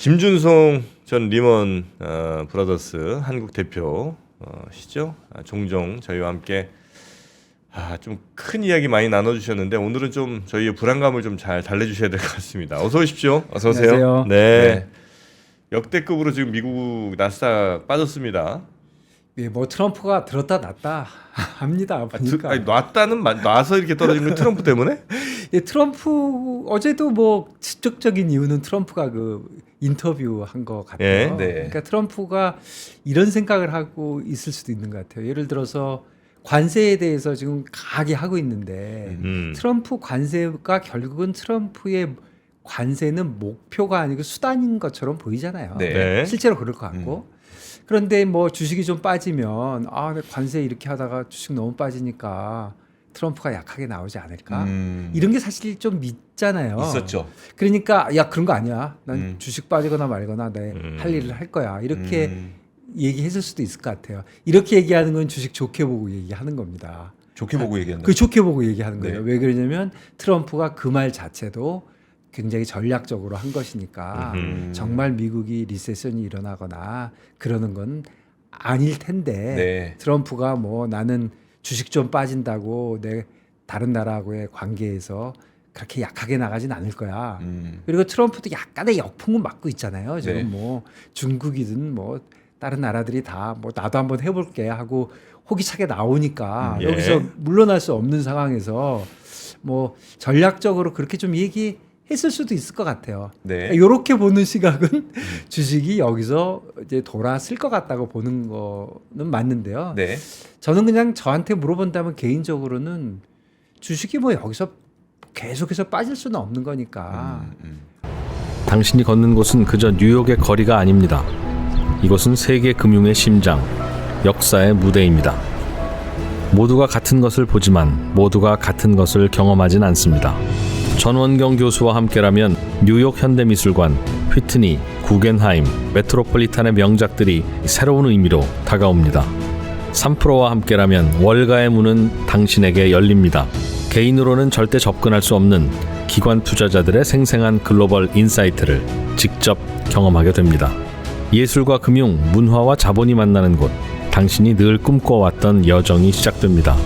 김준성 전 리먼 브라더스 한국 대표시죠. 종종 저희와 함께 좀 큰 이야기 많이 나눠주셨는데 오늘은 좀 저희의 불안감을 좀 잘 달래주셔야 될 것 같습니다. 어서 오십시오. 어서 오세요. 안녕하세요. 네. 역대급으로 지금 미국 나스닥 빠졌습니다. 예, 뭐 트럼프가 들었다 놨다 합니다. 보니까. 놔서 이렇게 떨어진 건 트럼프 때문에? 예, 트럼프 어제도 뭐 직접적인 이유는 트럼프가 그 인터뷰 한 것 같아요. 예, 네. 그러니까 트럼프가 이런 생각을 하고 있을 수도 있는 것 같아요. 예를 들어서 관세에 대해서 지금 강하게 하고 있는데 트럼프 관세가 결국은 트럼프의 관세는 목표가 아니고 수단인 것처럼 보이잖아요. 네. 실제로 그럴 것 같고. 그런데 뭐 주식이 좀 빠지면 관세 이렇게 하다가 주식 너무 빠지니까 트럼프가 약하게 나오지 않을까? 이런 게 사실 좀 믿잖아요. 있었죠. 그러니까 야 그런 거 아니야. 난 주식 빠지거나 말거나 내 할 일을 할 거야. 이렇게 얘기했을 수도 있을 것 같아요. 이렇게 얘기하는 건 주식 좋게 보고 얘기하는 겁니다. 좋게 보고 얘기한다. 그 좋게 보고 얘기하는 거예요. 네. 왜 그러냐면 트럼프가 그 말 자체도 굉장히 전략적으로 한 것이니까 정말 미국이 리세션이 일어나거나 그러는 건 아닐 텐데 네. 트럼프가 뭐 나는 주식 좀 빠진다고 내 다른 나라하고의 관계에서 그렇게 약하게 나가진 않을 거야. 그리고 트럼프도 약간의 역풍은 맞고 있잖아요. 지금 네. 뭐 중국이든 뭐 다른 나라들이 다 뭐 나도 한번 해볼게 하고 호기차게 나오니까 예. 여기서 물러날 수 없는 상황에서 뭐 전략적으로 그렇게 좀 얘기했을 수도 있을 것 같아요. 네. 이렇게 보는 시각은 주식이 여기서 이제 돌아설 것 같다고 보는 거는 맞는데요. 네. 저는 그냥 저한테 물어본다면 개인적으로는 주식이 뭐 여기서 계속해서 빠질 수는 없는 거니까. 당신이 걷는 곳은 그저 뉴욕의 거리가 아닙니다. 이곳은 세계 금융의 심장, 역사의 무대입니다. 모두가 같은 것을 보지만 모두가 같은 것을 경험하진 않습니다. 전원경 교수와 함께라면 뉴욕 현대미술관, 휘트니, 구겐하임, 메트로폴리탄의 명작들이 새로운 의미로 다가옵니다. 3프로와 함께라면 월가의 문은 당신에게 열립니다. 개인으로는 절대 접근할 수 없는 기관 투자자들의 생생한 글로벌 인사이트를 직접 경험하게 됩니다. 예술과 금융, 문화와 자본이 만나는 곳, 당신이 늘 꿈꿔왔던 여정이 시작됩니다.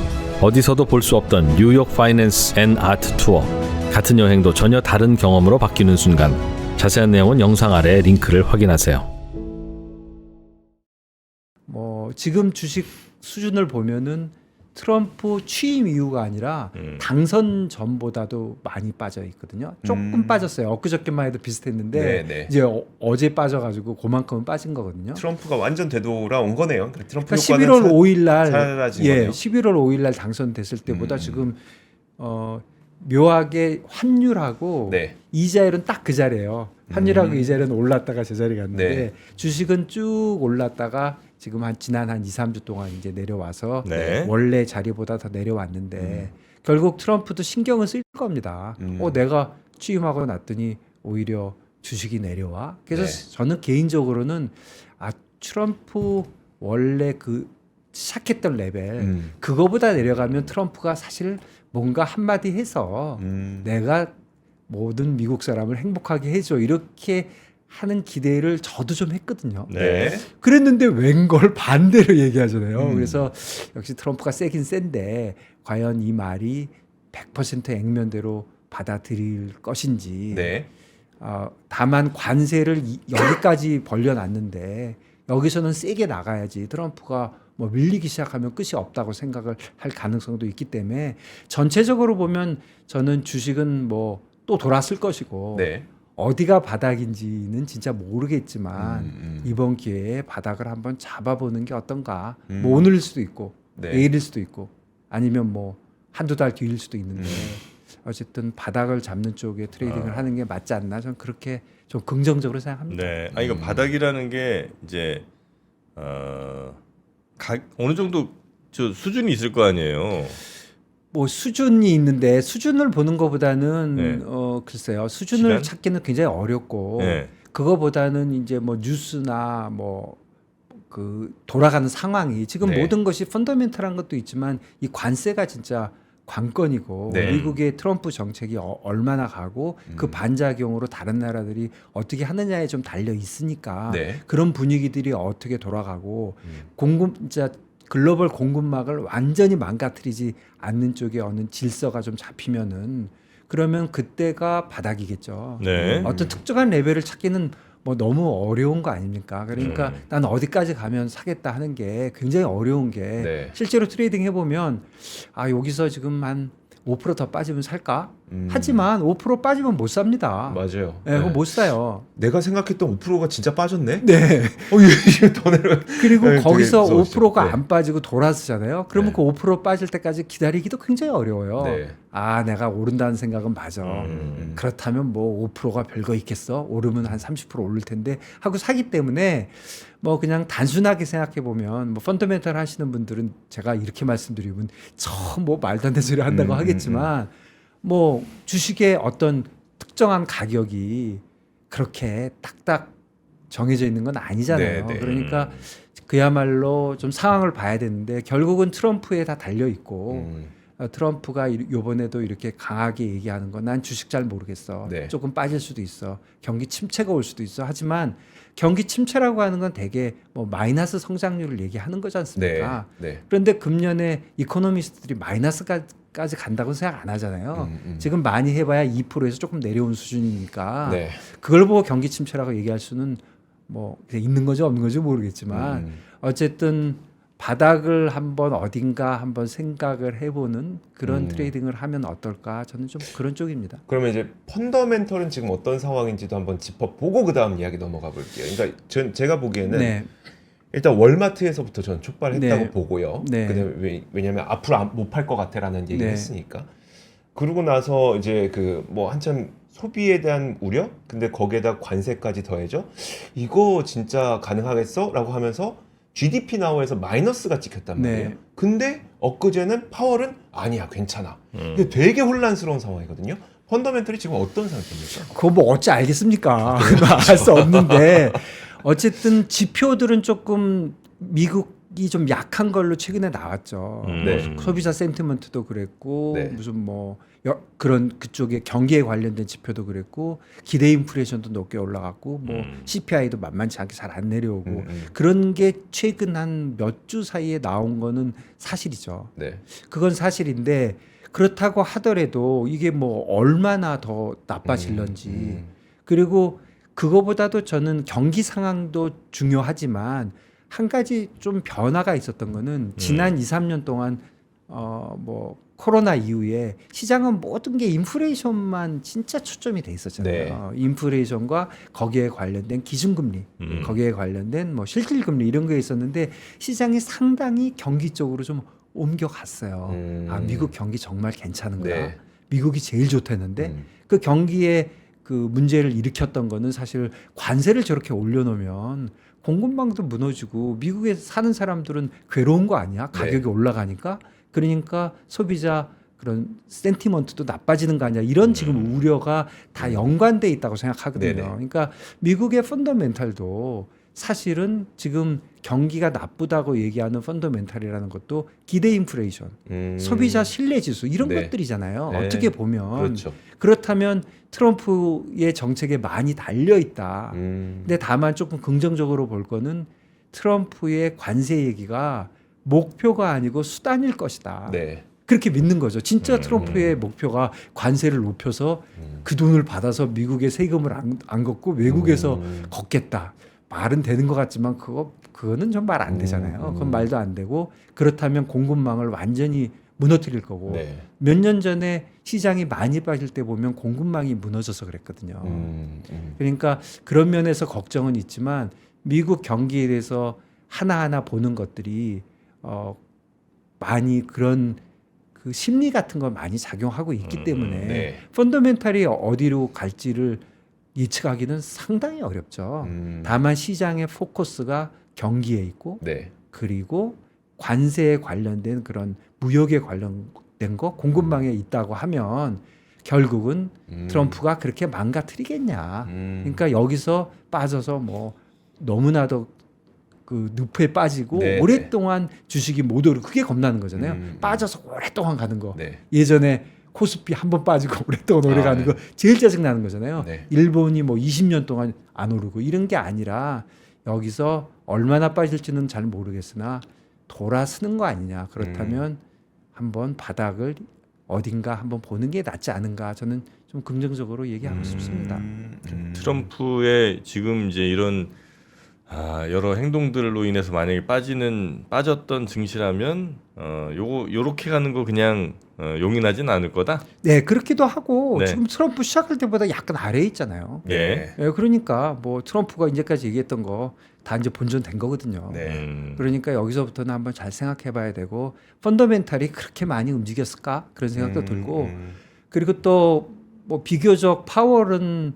어디서도 볼 수 없던 뉴욕 파이낸스 앤 아트 투어, 같은 여행도 전혀 다른 경험으로 바뀌는 순간. 자세한 내용은 영상 아래 링크를 확인하세요. 뭐 지금 주식 수준을 보면은 트럼프 취임 이후가 아니라 당선 전보다도 많이 빠져 있거든요. 조금 빠졌어요. 엊그저께만 해도 비슷했는데 네, 네. 이제 어제 빠져가지고 그만큼은 빠진 거거든요. 트럼프가 완전 되돌아온 거네요. 트럼프 그러니까 효과는 11월 5일 날 사라진 예, 거네요. 11월 5일 날 당선됐을 때보다 지금 묘하게 환율하고 네. 이자율은 딱 그 자리예요. 환율하고 이자율은 올랐다가 제자리 갔는데 네. 주식은 쭉 올랐다가 지금 지난 한 2, 3주 동안 이제 내려와서 네. 원래 자리보다 더 내려왔는데 결국 트럼프도 신경을 쓸 겁니다. 내가 취임하고 났더니 오히려 주식이 내려와. 그래서 네. 저는 개인적으로는 트럼프 원래 그 시작했던 레벨 그거보다 내려가면 트럼프가 사실 뭔가 한마디 해서 내가 모든 미국 사람을 행복하게 해줘 이렇게 하는 기대를 저도 좀 했거든요. 네. 그랬는데 웬걸 반대로 얘기하잖아요. 그래서 역시 트럼프가 세긴 센데 과연 이 말이 100% 액면대로 받아들일 것인지. 네. 다만 관세를 여기까지 벌려놨는데 여기서는 세게 나가야지 트럼프가 뭐 밀리기 시작하면 끝이 없다고 생각을 할 가능성도 있기 때문에 전체적으로 보면 저는 주식은 뭐 또 돌았을 것이고 네. 어디가 바닥인지는 진짜 모르겠지만 이번 기회에 바닥을 한번 잡아보는 게 어떤가. 뭐 오늘일 수도 있고 네. 내일일 수도 있고 아니면 뭐 한두 달 뒤일 수도 있는데 어쨌든 바닥을 잡는 쪽에 트레이딩을 하는 게 맞지 않나. 저는 그렇게 좀 긍정적으로 생각합니다. 네. 이거 바닥이라는 게 이제 어느 정도 저 수준이 있을 거 아니에요. 뭐 수준이 있는데 수준을 보는 것보다는 네. 글쎄요. 수준을 시간? 찾기는 굉장히 어렵고 네. 그거보다는 이제 뭐 뉴스나 뭐 그 돌아가는 상황이 지금 네. 모든 것이 펀더멘털한 것도 있지만 이 관세가 진짜 관건이고 네. 미국의 트럼프 정책이 얼마나 가고 그 반작용으로 다른 나라들이 어떻게 하느냐에 좀 달려 있으니까 네. 그런 분위기들이 어떻게 돌아가고 진짜 글로벌 공급망을 완전히 망가뜨리지 않는 쪽에 어느 질서가 좀 잡히면은 그러면 그때가 바닥이겠죠. 네. 어떤 특정한 레벨을 찾기는 뭐 너무 어려운 거 아닙니까? 그러니까 난 어디까지 가면 사겠다 하는 게 굉장히 어려운 게 네. 실제로 트레이딩 해보면 아 여기서 지금 한 5% 더 빠지면 살까? 하지만 5% 빠지면 못 삽니다. 맞아요. 네, 그거 못 사요. 내가 생각했던 5%가 진짜 빠졌네. 네. 이게 더 내려. 그리고 네, 되게 거기서 무서웠어요. 5%가 네. 안 빠지고 돌아서잖아요. 그러면 네. 그 5% 빠질 때까지 기다리기도 굉장히 어려워요. 네. 아, 내가 오른다는 생각은 맞아. 그렇다면 뭐 5%가 별거 있겠어? 오르면 한 30% 오를 텐데 하고 사기 때문에 뭐 그냥 단순하게 생각해 보면 뭐 펀더멘털 하시는 분들은 제가 이렇게 말씀드리면 처음 뭐 말도 안 되는 소리 한다고 하겠지만 뭐 주식의 어떤 특정한 가격이 그렇게 딱딱 정해져 있는 건 아니잖아요. 네, 네. 그러니까 그야말로 좀 상황을 봐야 되는데 결국은 트럼프에 다 달려 있고 트럼프가 요번에도 이렇게 강하게 얘기하는 건 난 주식 잘 모르겠어. 네. 조금 빠질 수도 있어. 경기 침체가 올 수도 있어. 하지만 경기 침체라고 하는 건 대개 뭐 마이너스 성장률을 얘기하는 거지 않습니까? 네. 그런데 금년에 이코노미스트들이 마이너스까지 간다고 생각 안 하잖아요. 지금 많이 해봐야 2%에서 조금 내려온 수준이니까 네. 그걸 보고 경기 침체라고 얘기할 수는 뭐 그냥 있는 거죠 없는 거죠 모르겠지만 어쨌든 바닥을 한번 어딘가 한번 생각을 해보는 그런 트레이딩을 하면 어떨까 저는 좀 그런 쪽입니다. 그러면 이제 펀더멘털은 지금 어떤 상황인지도 한번 짚어보고 그 다음 이야기 넘어가 볼게요. 그러니까 제가 보기에는 네. 일단 월마트에서부터 저는 촉발했다고 네. 보고요. 네. 그다음에 왜냐하면 앞으로 못 팔 것 같아라는 얘기를 네. 했으니까. 그러고 나서 이제 그 뭐 한참 소비에 대한 우려, 근데 거기에다 관세까지 더해져 이거 진짜 가능하겠어?라고 하면서 GDP 나우에서 마이너스가 찍혔단 말이에요. 네. 근데 엊그제는 파월은 아니야 괜찮아. 이게 되게 혼란스러운 상황이거든요. 펀더멘털이 지금 어떤 상태입니까? 그거 뭐 어찌 알겠습니까? 알 수 없는데 어쨌든 지표들은 조금 미국이 좀 약한 걸로 최근에 나왔죠. 네. 뭐 소비자 센티먼트도 그랬고 네. 무슨 뭐 그런 그쪽에 경기에 관련된 지표도 그랬고 기대 인플레이션도 높게 올라갔고 뭐 CPI도 만만치 않게 잘 안 내려오고 그런 게 최근 한 몇 주 사이에 나온 거는 사실이죠. 네. 그건 사실인데 그렇다고 하더라도 이게 뭐 얼마나 더 나빠질런지 그리고 그거보다도 저는 경기 상황도 중요하지만 한 가지 좀 변화가 있었던 거는 지난 2, 3년 동안 뭐 코로나 이후에 시장은 모든 게 인플레이션만 진짜 초점이 돼 있었잖아요. 인플레이션과 거기에 관련된 기준금리, 거기에 관련된 뭐 실질금리 이런 게 있었는데 시장이 상당히 경기 쪽으로 좀 옮겨갔어요. 아 미국 경기 정말 괜찮은 거야. 네. 미국이 제일 좋다는데 그 경기에 그 문제를 일으켰던 거는 사실 관세를 저렇게 올려놓으면 공급망도 무너지고 미국에 사는 사람들은 괴로운 거 아니야? 가격이 올라가니까. 그러니까 소비자 그런 센티먼트도 나빠지는 거 아니야? 이런 지금 우려가 다 연관돼 있다고 생각하거든요. 네네. 그러니까 미국의 펀더멘탈도 사실은 지금 경기가 나쁘다고 얘기하는 펀더멘탈이라는 것도 기대 인플레이션, 소비자 신뢰 지수 이런 네. 것들이잖아요. 네. 어떻게 보면 그렇죠. 그렇다면 트럼프의 정책에 많이 달려 있다. 근데 다만 조금 긍정적으로 볼 거는 트럼프의 관세 얘기가 목표가 아니고 수단일 것이다. 네. 그렇게 믿는 거죠. 진짜 트럼프의 목표가 관세를 높여서 그 돈을 받아서 미국의 세금을 안 걷고 외국에서 걷겠다. 말은 되는 것 같지만 그거는 좀 말 안 되잖아요. 그건 말도 안 되고 그렇다면 공급망을 완전히 무너뜨릴 거고 네. 몇 년 전에 시장이 많이 빠질 때 보면 공급망이 무너져서 그랬거든요. 그러니까 그런 면에서 걱정은 있지만 미국 경기에 대해서 하나하나 보는 것들이 많이 그런 그 심리 같은 걸 많이 작용하고 있기 때문에 네. 펀더멘탈이 어디로 갈지를 예측하기는 상당히 어렵죠. 다만 시장의 포커스가 경기에 있고 네. 그리고 관세에 관련된 그런 무역에 관련된 거 공급망에 있다고 하면 결국은 트럼프가 그렇게 망가뜨리겠냐. 그러니까 여기서 빠져서 뭐 너무나도 그 늪에 빠지고 네, 오랫동안 주식이 못 오르고 그게 겁나는 거잖아요. 빠져서 오랫동안 가는 거. 네. 예전에 코스피 한 번 빠지고 오랫동안 오래 가는 거 제일 짜증 나는 거잖아요. 네. 일본이 뭐 20년 동안 안 오르고 이런 게 아니라 여기서 얼마나 빠질지는 잘 모르겠으나 돌아서는 거 아니냐. 그렇다면 한번 바닥을 어딘가 한번 보는 게 낫지 않은가. 저는 좀 긍정적으로 얘기하고 싶습니다. 트럼프의 지금 이제 이런 여러 행동들로 인해서 만약에 빠졌던 증시라면 요렇게 가는 거 그냥 용인하진 않을 거다. 네, 그렇기도 하고 네. 지금 트럼프 시작할 때보다 약간 아래에 있잖아요. 예. 예, 그러니까 뭐 트럼프가 이제까지 얘기했던 거 다 이제 본전된 거거든요. 네. 그러니까 여기서부터는 한번 잘 생각해봐야 되고 펀더멘탈이 그렇게 많이 움직였을까 그런 생각도 들고 그리고 또 뭐 비교적 파월은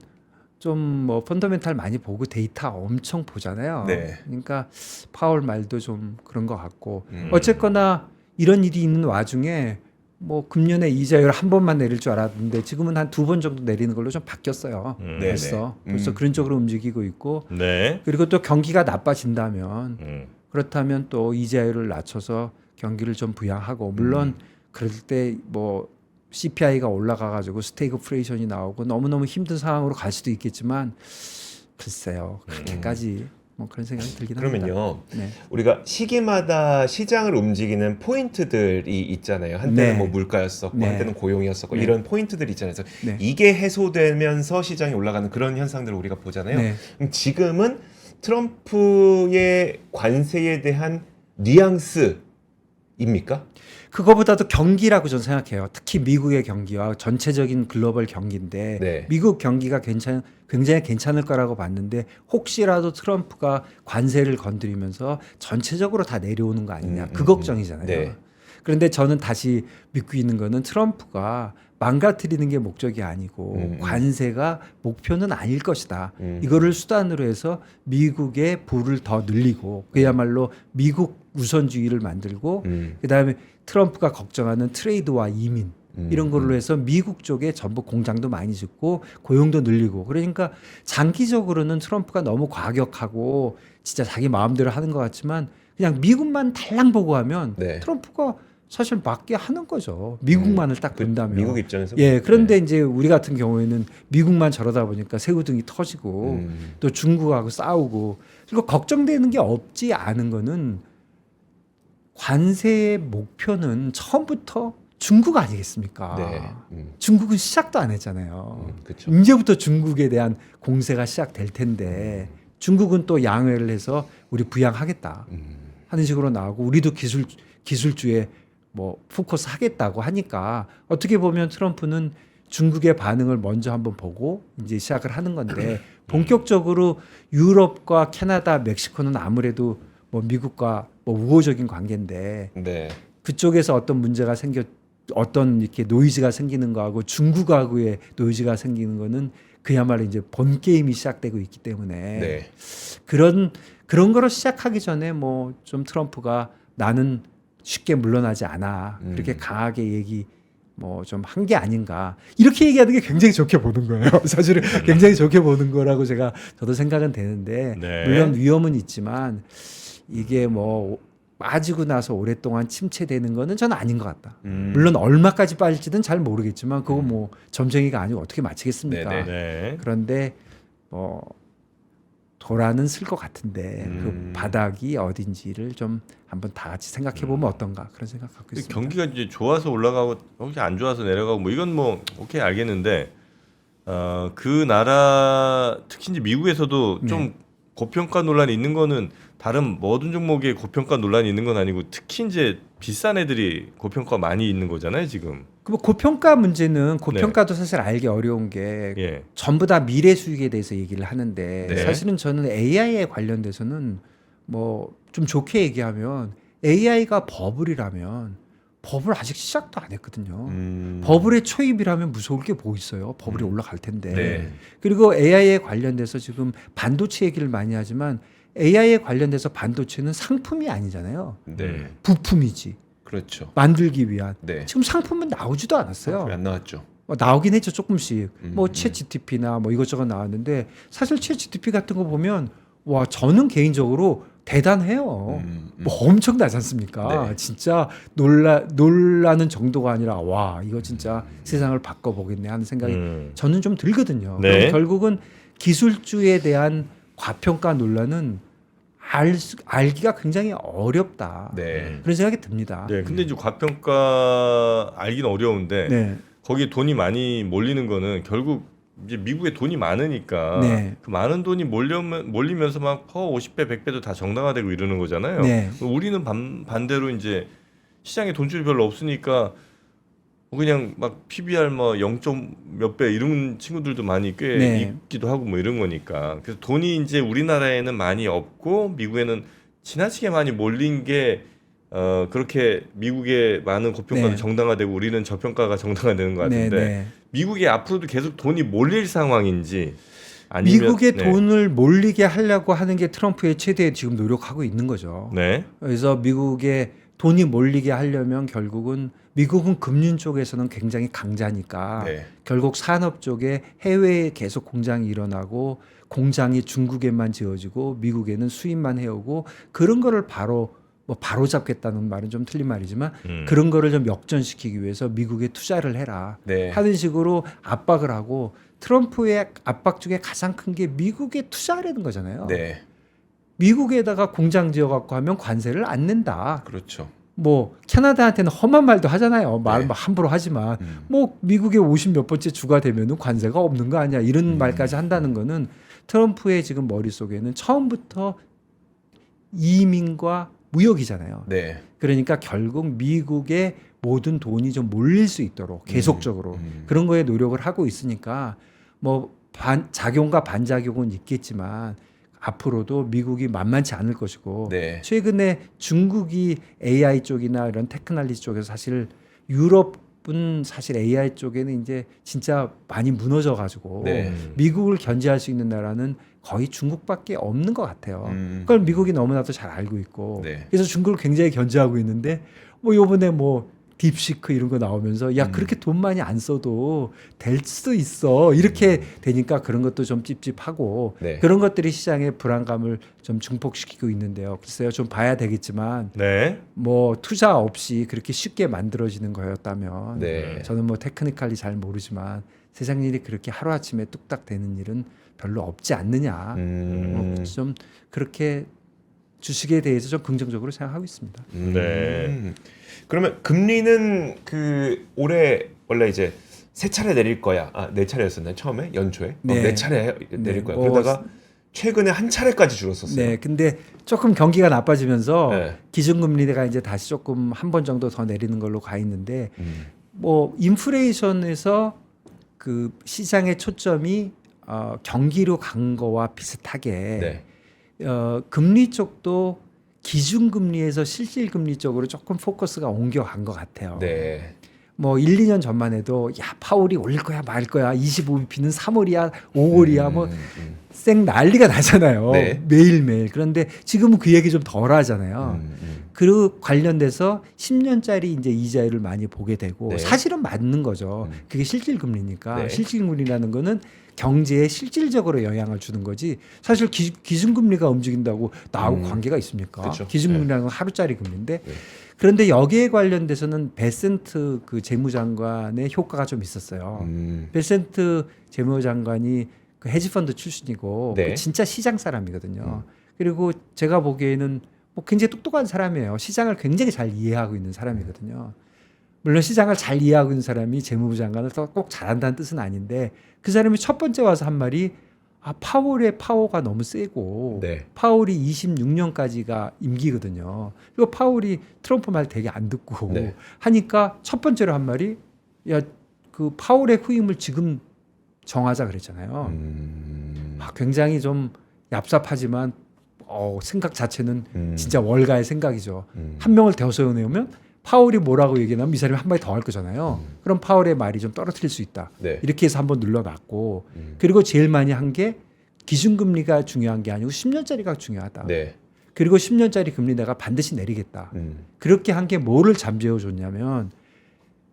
좀 뭐 펀더멘탈 많이 보고 데이터 엄청 보잖아요. 네. 그러니까 파월 말도 좀 그런 것 같고 어쨌거나 이런 일이 있는 와중에 뭐 금년에 이자율 한 번만 내릴 줄 알았는데 지금은 한 2번 정도 내리는 걸로 좀 바뀌었어요. 벌써 그런 쪽으로 움직이고 있고 네. 그리고 또 경기가 나빠진다면 음. 그렇다면 또 이자율을 낮춰서 경기를 좀 부양하고 물론 그럴 때 뭐 CPI가 올라가가지고 스태그플레이션이 나오고 너무너무 힘든 상황으로 갈 수도 있겠지만 글쎄요 그렇게까지 뭐 그런 생각이 들긴 합니다. 그러면요. 네. 우리가 시기마다 시장을 움직이는 포인트들이 있잖아요. 한때는 네. 뭐 물가였었고 네. 한때는 고용이었었고 네. 이런 포인트들이 있잖아요. 그래서 네. 이게 해소되면서 시장이 올라가는 그런 현상들을 우리가 보잖아요. 네. 그럼 지금은 트럼프의 관세에 대한 뉘앙스입니까? 그거보다도 경기라고 저는 생각해요. 특히 미국의 경기와 전체적인 글로벌 경기인데 네. 미국 경기가 굉장히 괜찮을 거라고 봤는데 혹시라도 트럼프가 관세를 건드리면서 전체적으로 다 내려오는 거 아니냐 그 걱정이잖아요. 네. 그런데 저는 다시 믿고 있는 거는 트럼프가 망가뜨리는 게 목적이 아니고 관세가 목표는 아닐 것이다. 이거를 수단으로 해서 미국의 부를 더 늘리고 그야말로 미국 우선주의를 만들고 그다음에 트럼프가 걱정하는 트레이드와 이민 이런 걸로 해서 미국 쪽에 전부 공장도 많이 짓고 고용도 늘리고 그러니까 장기적으로는 트럼프가 너무 과격하고 진짜 자기 마음대로 하는 것 같지만 그냥 미국만 달랑 보고 하면 네. 트럼프가 사실 맞게 하는 거죠. 미국만을 딱 본다면. 미국 입장에서 예, 그런데 이제 우리 같은 경우에는 미국만 저러다 보니까 새우등이 터지고 또 중국하고 싸우고 그리고 걱정되는 게 없지 않은 거는 관세의 목표는 처음부터 중국 아니겠습니까? 네. 중국은 시작도 안 했잖아요. 그렇죠. 이제부터 중국에 대한 공세가 시작될 텐데 중국은 또 양회를 해서 우리 부양하겠다 하는 식으로 나오고 우리도 기술주에 뭐 포커스 하겠다고 하니까 어떻게 보면 트럼프는 중국의 반응을 먼저 한번 보고 이제 시작을 하는 건데 본격적으로 유럽과 캐나다, 멕시코는 아무래도 뭐 미국과 뭐 우호적인 관계인데 네. 그쪽에서 어떤 문제가 어떤 이렇게 노이즈가 생기는 거하고 중국하고의 노이즈가 생기는 거는 그야말로 이제 본 게임이 시작되고 있기 때문에 네. 그런 거로 시작하기 전에 뭐 좀 트럼프가 나는 쉽게 물러나지 않아 그렇게 강하게 얘기 뭐 좀 한 게 아닌가 이렇게 얘기하는 게 굉장히 좋게 보는 거예요. 사실은 굉장히 좋게 보는 거라고 저도 생각은 되는데 네. 물론 위험은 있지만 이게 뭐 빠지고 나서 오랫동안 침체되는 거는 저는 아닌 것 같다. 물론 얼마까지 빠질지는 잘 모르겠지만 그거 뭐 점쟁이가 아니고 어떻게 맞히겠습니까? 네네. 네. 그런데 뭐 도라는 쓸 것 같은데 그 바닥이 어딘지를 좀 한번 다 같이 생각해 보면 어떤가 그런 생각 갖고 있습니다. 경기가 이제 좋아서 올라가고 혹시 안 좋아서 내려가고 뭐 이건 뭐 오케이 알겠는데 그 나라 특히 이제 미국에서도 좀 고평가 논란이 있는 거는 다른 모든 종목에 고평가 논란이 있는 건 아니고 특히 이제 비싼 애들이 고평가 많이 있는 거잖아요 지금. 그 고평가 문제는 고평가도 사실 알기 어려운 게 예. 전부 다 미래 수익에 대해서 얘기를 하는데 네. 사실은 저는 AI에 관련돼서는 뭐 좀 좋게 얘기하면 AI가 버블이라면 버블 아직 시작도 안 했거든요. 버블의 초입이라면 무서울 게 뭐 있어요. 버블이 올라갈 텐데. 네. 그리고 AI에 관련돼서 지금 반도체 얘기를 많이 하지만 AI에 관련돼서 반도체는 상품이 아니잖아요. 네. 부품이지. 그렇죠. 만들기 위한. 네. 지금 상품은 나오지도 않았어요. 안 나왔죠. 나오긴 했죠 조금씩. 뭐 챗 GTP나 뭐 이것저것 나왔는데 사실 챗 GTP 같은 거 보면 와 저는 개인적으로 대단해요. 뭐 엄청나지 않습니까? 네. 진짜 놀라는 정도가 아니라 와 이거 진짜 세상을 바꿔보겠네 하는 생각이 저는 좀 들거든요. 네. 그럼 결국은 기술주에 대한 과평가 논란은 알기가 굉장히 어렵다. 네. 그런 생각이 듭니다. 네, 근데 이제 과평가 알기는 어려운데 네. 거기에 돈이 많이 몰리는 거는 결국 이제 미국에 돈이 많으니까 네. 그 많은 돈이 몰리면서 막 50배, 100배도 다 정당화되고 이러는 거잖아요. 네. 우리는 반대로 이제 시장에 돈줄이 별로 없으니까 뭐 그냥 막 PBR 뭐 0. 몇 배 이런 친구들도 많이 꽤 네. 있기도 하고 뭐 이런 거니까. 그래서 돈이 이제 우리나라에는 많이 없고 미국에는 지나치게 많이 몰린 게 그렇게 미국의 많은 고평가도 네. 정당화되고 우리는 저평가가 정당화되는 것 네, 같은데 네. 미국이 앞으로도 계속 돈이 몰릴 상황인지 아니면 미국의 네. 돈을 몰리게 하려고 하는 게 트럼프의 최대 지금 노력하고 있는 거죠. 네. 그래서 미국의 돈이 몰리게 하려면 결국은 미국은 금융 쪽에서는 굉장히 강자니까 네. 결국 산업 쪽에 해외에 계속 공장이 일어나고 공장이 중국에만 지어지고 미국에는 수입만 해오고 그런 거를 바로 잡겠다는 말은 좀 틀린 말이지만 그런 거를 좀 역전시키기 위해서 미국에 투자를 해라 네. 하는 식으로 압박을 하고 트럼프의 압박 중에 가장 큰 게 미국에 투자하려는 거잖아요. 네. 미국에다가 공장 지어갖고 하면 관세를 안 낸다. 그렇죠. 뭐 캐나다한테는 험한 말도 하잖아요. 말 네. 함부로 하지만 뭐 미국의 50 몇 번째 주가 되면은 관세가 없는 거 아니야 이런 말까지 한다는 거는 트럼프의 지금 머릿속에는 처음부터 이민과 무역이잖아요. 네. 그러니까 결국 미국의 모든 돈이 좀 몰릴 수 있도록 계속적으로 그런 거에 노력을 하고 있으니까 뭐 작용과 반작용은 있겠지만 앞으로도 미국이 만만치 않을 것이고 네. 최근에 중국이 AI 쪽이나 이런 테크놀로지 쪽에서 사실 유럽은 사실 AI 쪽에는 이제 진짜 많이 무너져 가지고 네. 미국을 견제할 수 있는 나라는 거의 중국밖에 없는 것 같아요. 그걸 미국이 너무나도 잘 알고 있고 네. 그래서 중국을 굉장히 견제하고 있는데 뭐 요번에 뭐 딥시크 이런 거 나오면서 야 그렇게 돈 많이 안 써도 될 수도 있어 이렇게 되니까 그런 것도 좀 찝찝하고 네. 그런 것들이 시장의 불안감을 좀 증폭시키고 있는데요. 글쎄요 좀 봐야 되겠지만 네. 뭐 투자 없이 그렇게 쉽게 만들어지는 거였다면 네. 저는 뭐 테크니컬리 잘 모르지만 세상 일이 그렇게 하루아침에 뚝딱 되는 일은 별로 없지 않느냐 좀 그렇게 주식에 대해서 좀 긍정적으로 생각하고 있습니다. 네. 그러면 금리는 그 올해 원래 이제 세 차례 내릴 거야. 네 차례였었나요? 처음에 연초에 네. 네 차례 내릴 네, 거야. 뭐 그러다가 최근에 한 차례까지 줄었었어요. 네, 근데 조금 경기가 나빠지면서 네. 기준금리가 이제 다시 조금 한 번 정도 더 내리는 걸로 가 있는데 뭐 인플레이션에서 그 시장의 초점이 경기로 간 거와 비슷하게 네. 금리 쪽도 기준금리에서 실질금리 쪽으로 조금 포커스가 옮겨간 것 같아요. 네. 뭐 1, 2년 전만 해도 야 파월이 올릴 거야 말 거야 25bp는 3월이야 5월이야 뭐 쌩 난리가 나잖아요. 네. 매일매일. 그런데 지금은 그 얘기 좀 덜 하잖아요. 그 관련돼서 10년짜리 이제 이자율을 많이 보게 되고 네. 사실은 맞는 거죠. 그게 실질금리니까 네. 실질금리라는 거는 경제에 실질적으로 영향을 주는 거지 사실 기준금리가 움직인다고 나하고 관계가 있습니까? 그쵸. 기준금리라는 건 하루짜리 금리인데 네. 그런데 여기에 관련돼서는 베센트 그 재무장관의 효과가 좀 있었어요. 베센트 재무장관이 그 헤지펀드 출신이고 네. 그 진짜 시장 사람이거든요. 그리고 제가 보기에는 뭐 굉장히 똑똑한 사람이에요. 시장을 굉장히 잘 이해하고 있는 사람이거든요. 물론 시장을 잘 이해하고 있는 사람이 재무부 장관을 꼭 잘한다는 뜻은 아닌데 그 사람이 첫 번째 와서 한 말이 파월의 파워가 너무 세고 네. 파월이 26년까지가 임기거든요. 그리고 파월이 트럼프 말 되게 안 듣고 네. 하니까 첫 번째로 한 말이 야 그 파월의 후임을 지금 정하자 그랬잖아요. 굉장히 좀 얍삽하지만 생각 자체는 진짜 월가의 생각이죠. 한 명을 더 세워내면 파월이 뭐라고 얘기하면 이 사람이 한 마디 더 할 거잖아요. 그럼 파월의 말이 좀 떨어뜨릴 수 있다. 네. 이렇게 해서 한번 눌러놨고 그리고 제일 많이 한 게 기준금리가 중요한 게 아니고 10년짜리가 중요하다. 네. 그리고 10년짜리 금리 내가 반드시 내리겠다. 그렇게 한 게 뭐를 잠재워 줬냐면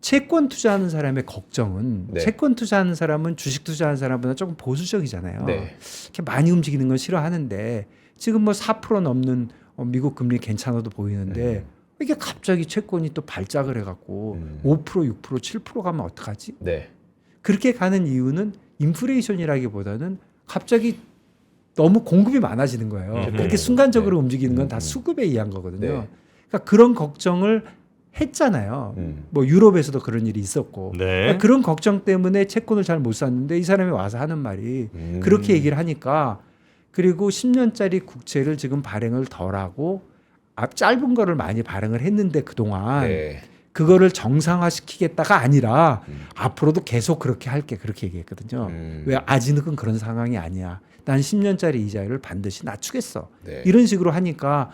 채권 투자하는 사람의 걱정은 네. 채권 투자하는 사람은 주식 투자하는 사람보다 조금 보수적이잖아요. 네. 이렇게 많이 움직이는 건 싫어하는데 지금 뭐 4% 넘는 미국 금리 괜찮아도 보이는데 이게 갑자기 채권이 또 발작을 해갖고 5%, 6%, 7% 가면 어떡하지? 네. 그렇게 가는 이유는 인플레이션이라기보다는 갑자기 너무 공급이 많아지는 거예요. 그렇게 순간적으로 움직이는 건 다 수급에 의한 거거든요. 네. 그러니까 그런 걱정을 했잖아요. 뭐 유럽에서도 그런 일이 있었고 네. 그러니까 그런 걱정 때문에 채권을 잘 못 샀는데 이 사람이 와서 하는 말이 그렇게 얘기를 하니까 그리고 10년짜리 국채를 지금 발행을 덜하고 짧은 거를 많이 발행을 했는데 그동안 네. 그거를 정상화시키겠다가 아니라 앞으로도 계속 그렇게 할게 그렇게 얘기했거든요. 왜 아직은 그런 상황이 아니야. 난 10년짜리 이자율을 반드시 낮추겠어. 네. 이런 식으로 하니까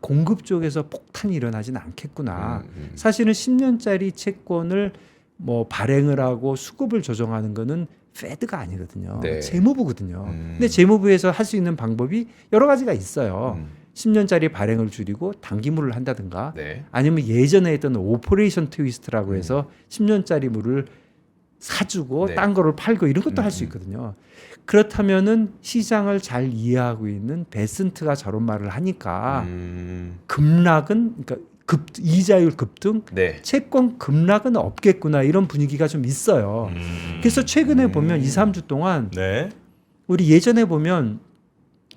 공급 쪽에서 폭탄이 일어나진 않겠구나. 사실은 10년짜리 채권을 뭐 발행을 하고 수급을 조정하는 거는 페드가 아니거든요. 네. 재무부거든요. 근데 재무부에서 할 수 있는 방법이 여러 가지가 있어요. 10년짜리 발행을 줄이고 단기물을 한다든가 네. 아니면 예전에 했던 오퍼레이션 트위스트라고 해서 10년짜리 물을 사주고 네. 딴 거를 팔고 이런 것도 할 수 있거든요. 그렇다면은 시장을 잘 이해하고 있는 베슨트가 저런 말을 하니까 급락은 그러니까 이자율 급등, 네. 채권 급락은 없겠구나 이런 분위기가 좀 있어요. 그래서 최근에 보면 2, 3주 동안 네. 우리 예전에 보면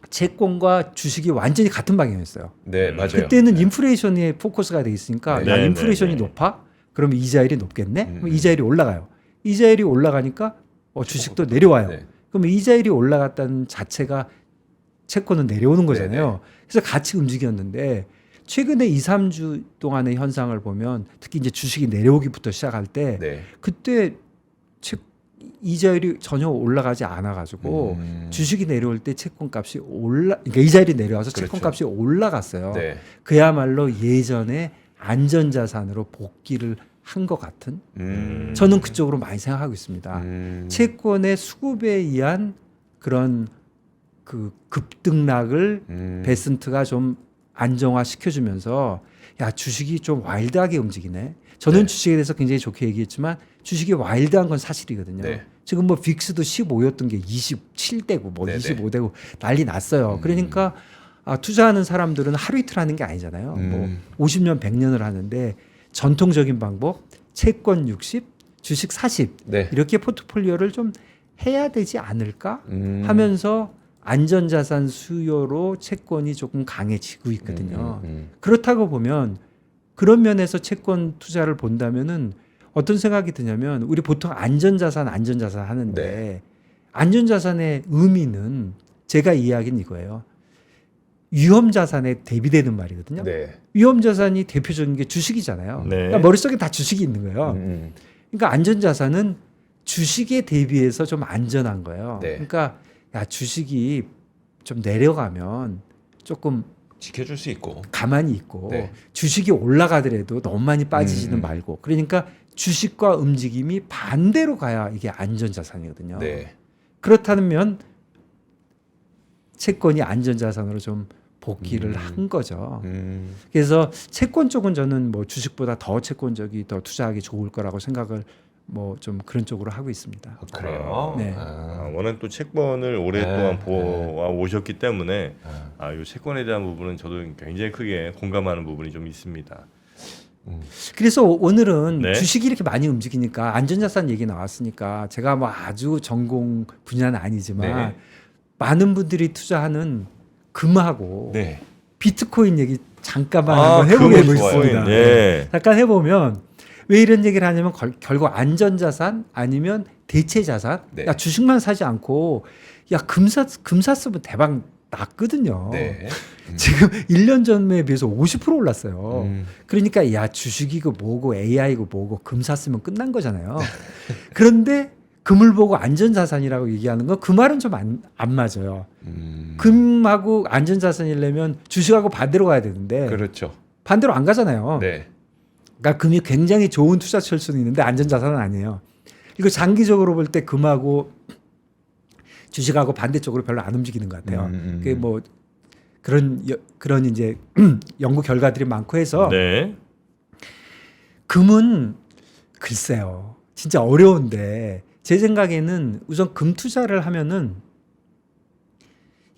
채권과 주식이 완전히 같은 방향이었어요. 네, 맞아요. 그때는 인플레이션에 포커스가 돼 있으니까 네, 야, 네, 인플레이션이 네, 네. 높아? 그러면 이자율이 높겠네? 그럼 이자율이 올라가요. 이자율이 올라가니까 주식도 내려와요. 네. 그럼 이자율이 올라갔다는 자체가 채권은 내려오는 거잖아요. 그래서 같이 움직였는데 최근에 2, 3주 동안의 현상을 보면 특히 이제 주식이 내려오기부터 시작할 때 네. 그때 이자율이 전혀 올라가지 않아 가지고 주식이 내려올 때 채권값이 그러니까 이자율이 내려와서 그렇죠. 채권값이 올라갔어요. 네. 그야말로 예전에 안전자산으로 복귀를 한 것 같은 저는 그쪽으로 많이 생각하고 있습니다. 채권의 수급에 의한 그런 그 급등락을 베슨트가 좀 안정화 시켜주면서 야 주식이 좀 와일드하게 움직이네. 저는 네. 주식에 대해서 굉장히 좋게 얘기했지만 주식이 와일드한 건 사실이거든요. 네. 지금 뭐 빅스도 15였던 게 27되고 뭐 네네. 25되고 난리 났어요. 그러니까 투자하는 사람들은 하루 이틀 하는 게 아니잖아요. 뭐 50년, 100년을 하는데 전통적인 방법 채권 60, 주식 40 네. 이렇게 포트폴리오를 좀 해야 되지 않을까 하면서 안전자산 수요로 채권이 조금 강해지고 있거든요. 그렇다고 보면 그런 면에서 채권 투자를 본다면은 어떤 생각이 드냐면 우리 보통 안전자산 하는데 네. 안전자산의 의미는 제가 이해하기는 이거예요. 위험자산에 대비되는 말이거든요. 네. 위험자산이 대표적인 게 주식이잖아요. 네. 그러니까 머릿속에 다 주식이 있는 거예요. 그러니까 안전자산은 주식에 대비해서 좀 안전한 거예요. 네. 그러니까 야 주식이 좀 내려가면 조금 지켜줄 수 있고. 가만히 있고 네. 주식이 올라가더라도 너무 많이 빠지지는 말고 그러니까 주식과 움직임이 반대로 가야 이게 안전자산이거든요. 네. 그렇다면 채권이 안전자산으로 좀 복귀를 한 거죠. 그래서 채권 쪽은 저는 뭐 주식보다 더 채권 쪽이 더 투자하기 좋을 거라고 생각을 뭐 좀 그런 쪽으로 하고 있습니다. 그래요. 네. 워낙 또 채권을 오랫동안 네, 보아 오셨기 때문에 이 채권에 대한 부분은 저도 굉장히 크게 공감하는 부분이 좀 있습니다. 그래서 오늘은 네. 주식이 이렇게 많이 움직이니까 안전자산 얘기 나왔으니까 제가 뭐 아주 전공 분야는 아니지만 네. 많은 분들이 투자하는 금하고 네. 비트코인 얘기 잠깐만 한번 해보겠습니다. 비트코인. 예. 잠깐 해보면 왜 이런 얘기를 하냐면 결국 안전자산 아니면 대체자산. 네. 야 주식만 사지 않고 야 금 샀으면 대박 났거든요. 네. 지금 1년 전에 비해서 50% 올랐어요. 그러니까 야 주식이고 뭐고 AI고 뭐고 금 샀으면 끝난 거잖아요. 그런데 금을 보고 안전자산이라고 얘기하는 건 그 말은 좀 안 맞아요. 금하고 안전자산이려면 주식하고 반대로 가야 되는데 그렇죠. 반대로 안 가잖아요. 네. 그러니까 금이 굉장히 좋은 투자처일 수는 있는데 안전자산은 아니에요. 이거 장기적으로 볼 때 금하고 주식하고 반대쪽으로 별로 안 움직이는 것 같아요. 그게 뭐 그런 이제 연구 결과들이 많고 해서 네. 금은 글쎄요. 진짜 어려운데 제 생각에는 우선 금 투자를 하면은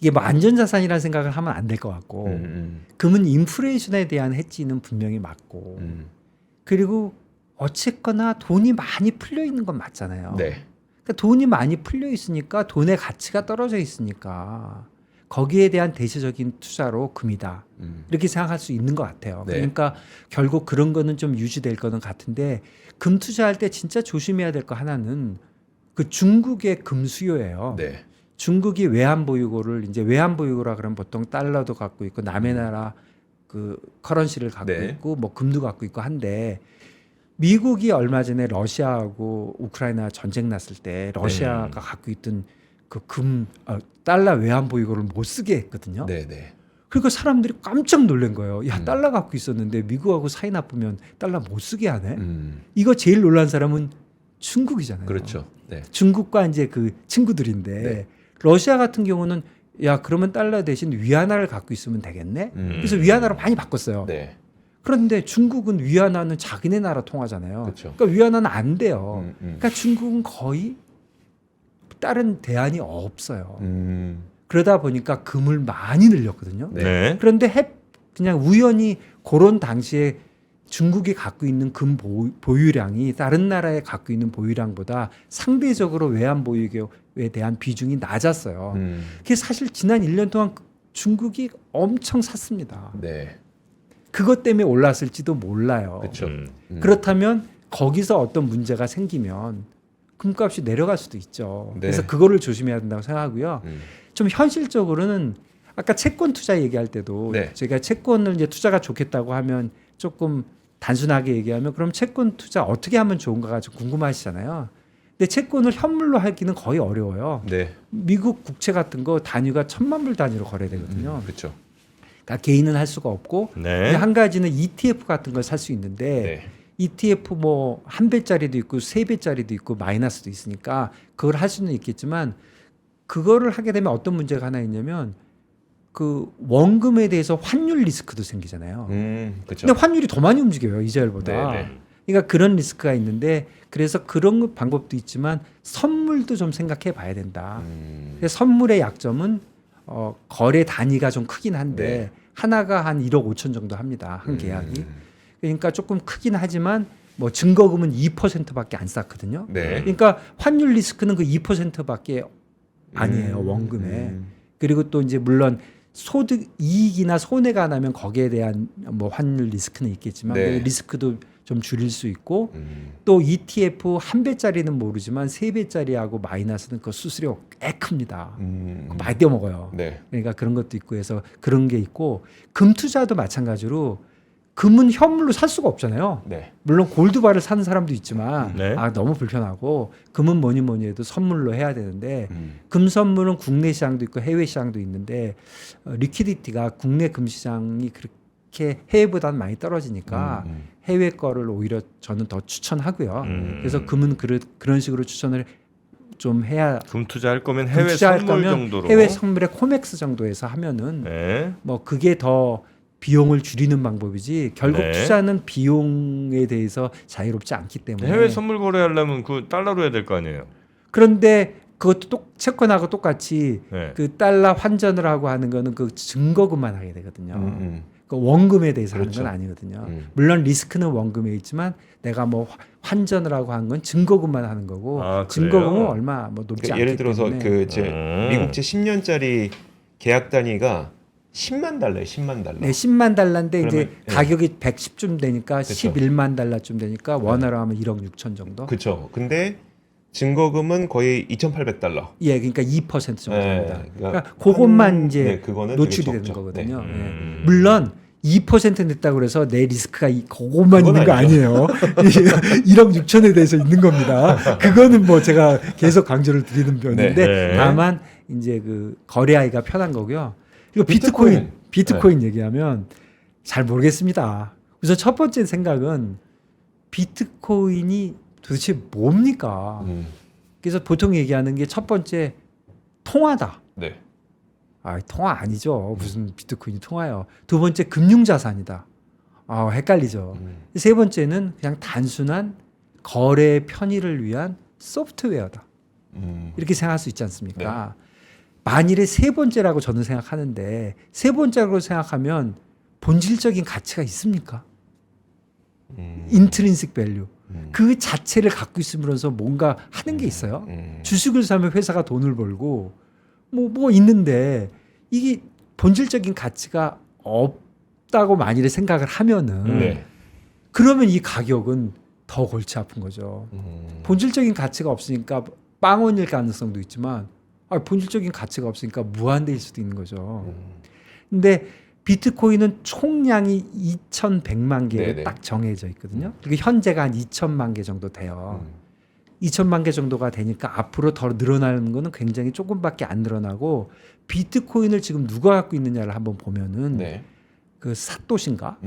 이게 뭐 안전자산이라는 생각을 하면 안 될 것 같고 금은 인플레이션에 대한 해지는 분명히 맞고 그리고 어쨌거나 돈이 많이 풀려 있는 건 맞잖아요. 네. 그러니까 돈이 많이 풀려 있으니까 돈의 가치가 떨어져 있으니까 거기에 대한 대체적인 투자로 금이다. 이렇게 생각할 수 있는 것 같아요. 네. 그러니까 결국 그런 거는 좀 유지될 거는 같은데 금 투자할 때 진짜 조심해야 될 거 하나는 그 중국의 금 수요예요. 네. 중국이 외환 보유고를 이제 외환 보유고라 그러면 보통 달러도 갖고 있고 남의 나라 그 커런시를 갖고 네. 있고 뭐 금도 갖고 있고 한데 미국이 얼마 전에 러시아하고 우크라이나 전쟁 났을 때 러시아가 갖고 있던 그 달러 외환 보유고를 못 쓰게 했거든요. 네. 네. 그러니까 사람들이 깜짝 놀란 거예요. 야, 달러 갖고 있었는데 미국하고 사이 나쁘면 달러 못 쓰게 하네. 이거 제일 놀란 사람은 중국이잖아요. 그렇죠. 네. 중국과 이제 그 친구들인데 네. 러시아 같은 경우는 야, 그러면 달러 대신 위안화를 갖고 있으면 되겠네. 그래서 위안화로 많이 바꿨어요. 네. 그런데 중국은 위안화는 자기네 나라 통화잖아요. 그렇죠. 그러니까 위안화는 안 돼요. 음. 그러니까 중국은 거의 다른 대안이 없어요. 음. 그러다 보니까 금을 많이 늘렸거든요. 네. 그런데 그냥 우연히 그런 당시에 중국이 갖고 있는 금 보유량이 다른 나라에 갖고 있는 보유량보다 상대적으로 외환 보유고에 대한 비중이 낮았어요. 그게 사실 지난 1년 동안 중국이 엄청 샀습니다. 네. 그것 때문에 올랐을지도 몰라요. 그렇죠. 그렇다면 거기서 어떤 문제가 생기면 금값이 내려갈 수도 있죠. 네. 그래서 그거를 조심해야 된다고 생각하고요. 음. 좀 현실적으로는 아까 채권 투자 얘기할 때도 네. 제가 채권을 이제 투자가 좋겠다고 하면 조금 단순하게 얘기하면 그럼 채권 투자 어떻게 하면 좋은가가 좀 궁금하시잖아요. 근데 채권을 현물로 하기는 거의 어려워요. 네. 미국 국채 같은 거 단위가 1,000만 불 단위로 거래되거든요. 그렇죠. 그러니까 개인은 할 수가 없고 네. 근데 한 가지는 ETF 같은 걸 살 수 있는데 네. ETF 뭐 1배짜리도 있고 3배짜리도 있고 마이너스도 있으니까 그걸 할 수는 있겠지만 그거를 하게 되면 어떤 문제가 하나 있냐면 그 원금에 대해서 환율 리스크도 생기잖아요. 그렇죠. 근데 환율이 더 많이 움직여요 이자율보다. 네, 네. 그러니까 그런 리스크가 있는데 그래서 그런 방법도 있지만 선물도 좀 생각해 봐야 된다. 근데 선물의 약점은 거래 단위가 좀 크긴 한데 네. 하나가 한 1억 5천 정도 합니다. 한 계약이. 그러니까 조금 크긴 하지만 뭐 증거금은 2%밖에 안 쌓거든요. 네. 그러니까 환율 리스크는 그 2%밖에 아니에요 원금에. 그리고 또 이제 물론 소득 이익이나 손해가 나면 거기에 대한 뭐 환율 리스크는 있겠지만 네. 그 리스크도 좀 줄일 수 있고 또 ETF 한 배짜리는 모르지만 세 배짜리하고 마이너스는 그 수수료 꽤 큽니다. 그거 많이 떼어먹어요. 네. 그러니까 그런 것도 있고 해서 그런 게 있고 금 투자도 마찬가지로 금은 현물로 살 수가 없잖아요. 네. 물론 골드바를 사는 사람도 있지만 네. 너무 불편하고 금은 뭐니 해도 선물로 해야 되는데 금 선물은 국내 시장도 있고 해외 시장도 있는데 리퀴디티가 국내 금 시장이 그렇게 해외보다는 많이 떨어지니까 해외 거를 오히려 저는 더 추천하고요. 그래서 금은 그런 식으로 추천을 좀 해야 금 투자할 거면 금 해외 투자할 선물 거면 정도로. 해외 선물의 코맥스 정도에서 하면은 네. 뭐 그게 더 비용을 줄이는 방법이지 결국 네. 투자는 비용에 대해서 자유롭지 않기 때문에 해외 선물 거래하려면 그 달러로 해야 될 거 아니에요. 그런데 그것도 채권하고 똑같이 네. 그 달러 환전을 하고 하는 거는 그 증거금만 하게 되거든요. 그 원금에 대해서 그렇죠. 하는 건 아니거든요. 물론 리스크는 원금에 있지만 내가 뭐 환전을 하고 하는 건 증거금만 하는 거고 아, 그래요? 증거금은 얼마 뭐 높지 그러니까 않기 예를 들어서 때문에 그제 음. 미국제 10년짜리 계약 단위가 10만 달러예요. 10만 달러. 네, 10만 달러인데 이제 그러면, 네. 가격이 110쯤 되니까 그쵸. 11만 달러쯤 되니까 원화로 하면 1억 6천 정도. 그렇죠. 근데 증거금은 거의 2,800달러. 예, 그러니까 2% 정도 네, 됩니다. 그러니까 그러니까 그것만 이제 네, 그거는 노출이 되게 되는 적죠. 거거든요. 네. 예. 물론 2% 냈다고 그래서 내 리스크가 그것만 그건 있는 거 아니에요. 1억 6천에 대해서 있는 겁니다. 그거는 뭐 제가 계속 강조를 드리는 편인데 네. 다만 이제 그 거래하기가 편한 거고요. 그리고 비트코인. 비트코인 얘기하면 잘 모르겠습니다. 우선 첫 번째 생각은 비트코인이 도대체 뭡니까? 그래서 보통 얘기하는 게 첫 번째 통화다. 네. 통화 아니죠. 무슨 비트코인이 통화요. 두 번째 금융자산이다. 헷갈리죠. 세 번째는 그냥 단순한 거래 편의를 위한 소프트웨어다. 음. 이렇게 생각할 수 있지 않습니까? 만일에 세 번째라고 저는 생각하는데 세 번째라고 생각하면 본질적인 가치가 있습니까? 인트린식 밸류. 그 자체를 갖고 있으면서 뭔가 하는 게 있어요. 주식을 사면 회사가 돈을 벌고 뭐 있는데 이게 본질적인 가치가 없다고 만일에 생각을 하면은 네. 그러면 이 가격은 더 골치 아픈 거죠. 본질적인 가치가 없으니까 빵원일 가능성도 있지만 본질적인 가치가 없으니까 무한대일 수도 있는 거죠. 근데 비트코인은 총량이 2,100만 개로 네네. 딱 정해져 있거든요. 그리고 현재가 한 2천만 개 정도 돼요. 2천만 개 정도가 되니까 앞으로 더 늘어나는 거는 굉장히 조금밖에 안 늘어나고 비트코인을 지금 누가 갖고 있느냐를 한번 보면은 네. 그 사토시인가?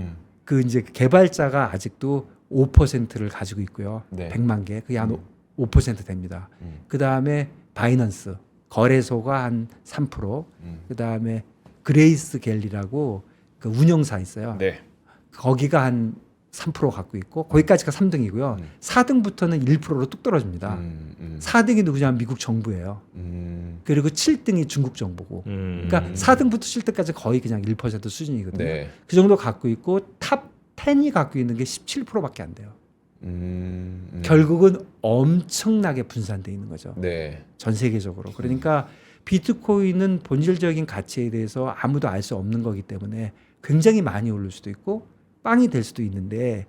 그 이제 개발자가 아직도 5%를 가지고 있고요. 네. 100만 개. 그게 한 5% 됩니다. 그다음에 바이넌스 거래소가 한 3%. 그다음에 그레이스 갤리라고 그 운영사 있어요. 네. 거기가 한 3% 갖고 있고 거기까지가 3등이고요. 4등부터는 1%로 뚝 떨어집니다. 4등이 누구냐면 미국 정부예요. 그리고 7등이 중국 정부고. 그러니까 4등부터 7등까지 거의 그냥 1% 수준이거든요. 네. 그 정도 갖고 있고 탑 10이 갖고 있는 게 17%밖에 안 돼요. 결국은 엄청나게 분산돼 있는 거죠. 네. 전 세계적으로. 그러니까 비트코인은 본질적인 가치에 대해서 아무도 알 수 없는 거기 때문에 굉장히 많이 오를 수도 있고 빵이 될 수도 있는데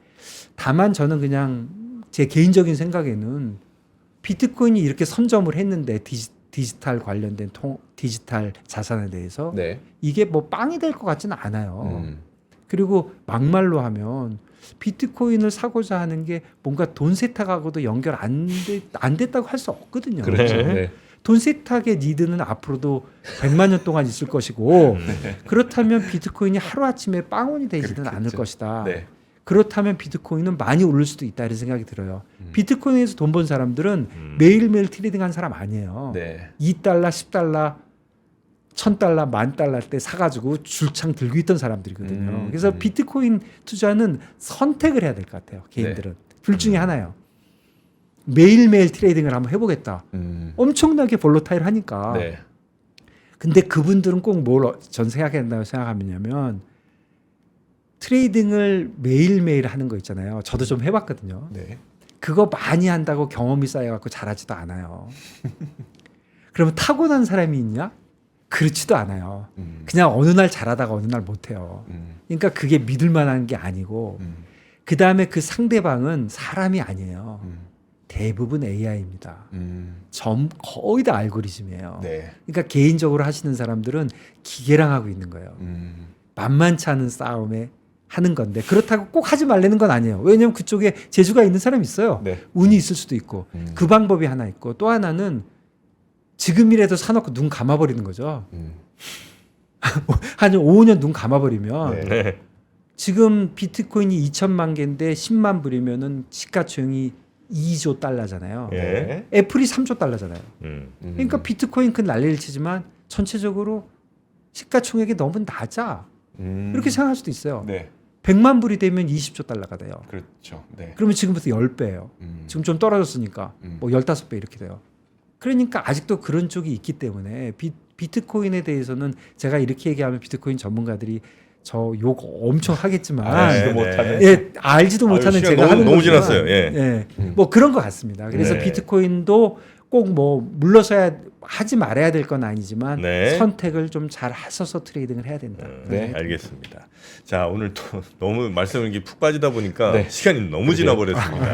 다만 저는 그냥 제 개인적인 생각에는 비트코인이 이렇게 선점을 했는데 디지털 관련된 디지털 자산에 대해서 네. 이게 뭐 빵이 될 것 같지는 않아요. 그리고 막말로 하면 비트코인을 사고자 하는 게 뭔가 돈 세탁하고도 연결 안 됐다고 할 수 없거든요. 그렇죠. 네. 돈 세탁의 니드는 앞으로도 100만 년 동안 있을 것이고 그렇다면 비트코인이 하루아침에 빵원이 되지는 그렇겠죠. 않을 것이다. 네. 그렇다면 비트코인은 많이 오를 수도 있다 이런 생각이 들어요. 비트코인에서 돈 번 사람들은 매일매일 트레이딩한 사람 아니에요. 네. 2달러, 10달러, 1,000달러, 10,000달러 때 사가지고 줄창 들고 있던 사람들이거든요. 그래서 비트코인 투자는 선택을 해야 될 것 같아요. 개인들은. 둘 중에 하나예요. 매일매일 트레이딩을 한번 해보겠다. 엄청나게 볼로타일 하니까. 네. 근데 그분들은 꼭 뭘 전 생각해야 된다고 생각하냐면 트레이딩을 매일매일 하는 거 있잖아요. 저도 좀 해봤거든요. 네. 그거 많이 한다고 경험이 쌓여갖고 잘하지도 않아요. 그러면 타고난 사람이 있냐? 그렇지도 않아요. 그냥 어느 날 잘하다가 어느 날 못해요. 그러니까 그게 믿을 만한 게 아니고 그 다음에 그 상대방은 사람이 아니에요. 대부분 AI입니다. 거의 다 알고리즘이에요. 네. 그러니까 개인적으로 하시는 사람들은 기계랑 하고 있는 거예요. 만만치 않은 싸움에 하는 건데 그렇다고 꼭 하지 말라는 건 아니에요. 왜냐하면 그쪽에 재주가 있는 사람이 있어요. 네. 운이 있을 수도 있고 그 방법이 하나 있고 또 하나는 지금이라도 사놓고 눈 감아버리는 거죠. 한 5년 눈 감아버리면 네. 지금 비트코인이 2천만 개인데 10만 불이면은 시가총액이 2조 달러잖아요. 네. 애플이 3조 달러잖아요. 그러니까 비트코인 큰 난리를 치지만 전체적으로 시가총액이 너무 낮아. 이렇게 생각할 수도 있어요. 네. 100만 불이 되면 20조 달러가 돼요. 그렇죠. 네. 그러면 지금부터 10배예요. 지금 좀 떨어졌으니까 뭐 15배 이렇게 돼요. 그러니까 아직도 그런 쪽이 있기 때문에 비트코인에 대해서는 제가 이렇게 얘기하면 비트코인 전문가들이 저 욕 엄청 하겠지만 알지도 못하는. 예, 알지도 못하는 시간 제가 너무- 하는 너무 거지만, 지났어요. 예. 뭐 그런 것 같습니다. 그래서 네. 비트코인도 꼭 뭐 물러서야 하지 말아야 될 건 아니지만 네. 선택을 좀 잘 하셔서 트레이딩을 해야 된다. 네. 알겠습니다. 자, 오늘 또 너무 말씀을 이렇게 푹 빠지다 보니까 네. 시간이 너무 지나버렸습니다.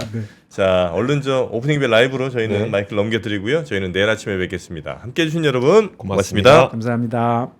자, 얼른 저 오프닝 벨 라이브로 저희는 네. 마이크를 넘겨드리고요. 저희는 내일 아침에 뵙겠습니다. 함께해 주신 여러분 고맙습니다. 감사합니다.